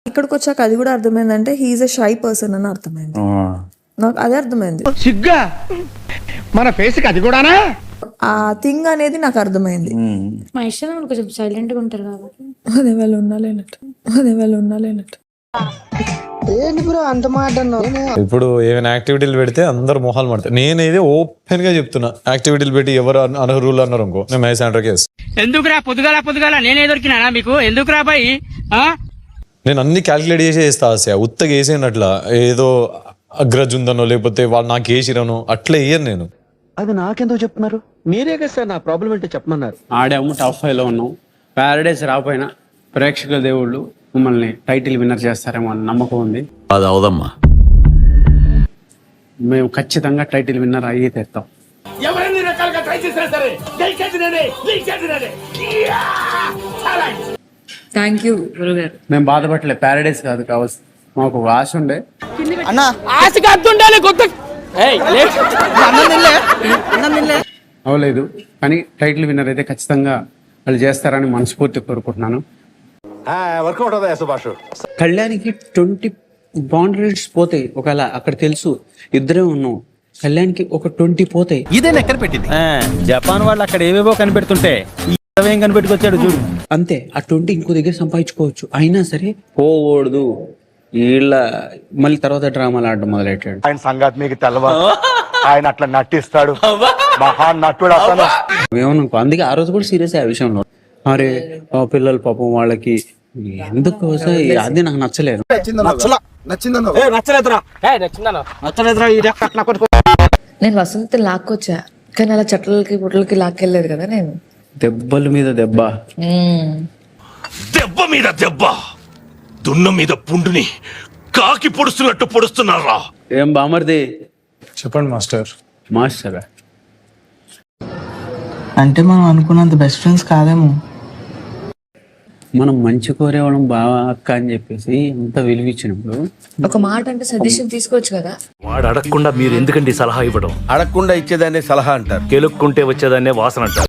ఇక్కడికి వచ్చాక అది కూడా అర్థమైందంటే హీఈస్ ఎ షై పర్సన్ అని అర్థమైంది. నాకు అదే అర్థమైంది. సిగ్గా మన ఫేస్ కి అది కూడానా ఆ థింగ్ అనేది నాకు అర్థమైంది. మా ఇష్టం కొంచెం సైలెంట్ గా ఉంటారు కాబట్టి అదే వాళ్ళు ఉన్నాలేనట్టు. ఇప్పుడు ఏమైనా యాక్టివిటీలు పెడితే అందరు మొహాలు మాడతారు. నేను ఇది ఓపెన్ గా చెప్తున్నా, యాక్టివిటీలు పెట్టి ఎవరు అనర్హులు అన్నారు అనుకో నేను మహేష్ ఆండ్ర కేసు. ఎందుకురా పొద్దుగాల నేనే దొరికినా మీకు? ఎందుకురా బాయ్? నేను అన్ని క్యాల్కులేట్ చేసి వేస్తా ఆశ, ఉత్తగా వేసేనట్లా ఏదో అగ్రజ్ ఉందనో లేకపోతే వాళ్ళు నాకు వేసిరనో అట్లా వేయను నేను. అది నాకెందుకు చెప్తున్నారు? మీరే కదా సార్ నా ప్రాబ్లం ఏంటో చెప్పమన్నారు. ఆడాము, టాప్ 5 లో ఉన్నాం. ప్యారడైజ్ రాపోయినా ప్రేక్షకుల దేవుళ్ళు మమ్మల్ని టైటిల్ విన్నర్ చేస్తారేమో అని నమ్మకం ఉంది. అది అవదమ్మా, మేము ఖచ్చితంగా టైటిల్ విన్నర్ అయ్యి తెస్తాం. థ్యాంక్ యూ గురుగారు. మేము బాధపడలే, ప్యారడైజ్ కాదు కావాల్సి, మాకు ఒక ఆశ ఉండే. అవలేదు కానీ టైటిల్ విన్నర్ అయితే ఖచ్చితంగా వాళ్ళు చేస్తారని మనస్ఫూర్తి కోరుకుంటున్నాను. కళ్యాణ్కి 20 బౌండరీస్ పోతాయి. ఒకవేళ అక్కడ తెలుసు ఇద్దరే ఉన్నాం, కళ్యాణ్కి ఒక 20 పోతాయి. ఇదే ఎక్కడ పెట్టింది? జపాన్ వాళ్ళు అక్కడ ఏవేవో కనిపెడుతుంటే ఏం కనిపెట్టుకొచ్చాడు చూడు. అంతే, ఆ 20 ఇంకో దగ్గర సంపాదించుకోవచ్చు. అయినా సరే పోకూడదు. వీళ్ళ మళ్ళీ తర్వాత డ్రామాలు ఆడడం మొదలెట్టాడు. ఆయన సంగతి మీకు తెలవా, ఆయన అట్లా నటిస్తాడు, మహా నటుడు అసలు. ఏమనుకో, అందుకే ఆ రోజు కూడా సీరియస్ ఆ విషయంలో. అరే పిల్లలు పాపం వాళ్ళకి ఎందుకు అది నాకు నచ్చలేదు. నేను వసంత లాక్కొచ్చా కానీ అలా చెట్లకి పుట్లకి లాక్కెళ్ళలేదు కదా నేను. దెబ్బల మీద దెబ్బ, దెబ్బ మీద దెబ్బ, దున్న మీద పుండుని కాకి పొడుస్తున్నట్టు పొడుస్తున్నారా? ఏం బామర్ది చెప్పండి మాస్టర్. మాస్టరా అంటే మనం అనుకున్నంత బెస్ట్ ఫ్రెండ్స్ కాదేమో. మనం మంచి కోరేవాళ్ళం బావా అక్క అని చెప్పేసి ఎంత విలువిచ్చినప్పుడు ఒక మాట అంటే సజెషన్ తీసుకోవచ్చు కదా. వాడు అడగకుండా మీరు ఎందుకండి సలహా ఇవ్వడం? అడగకుండా ఇచ్చేదాన్ని సలహా అంటారు, కెలుక్కుంటే వచ్చేదాన్నే వాసన అంటారు.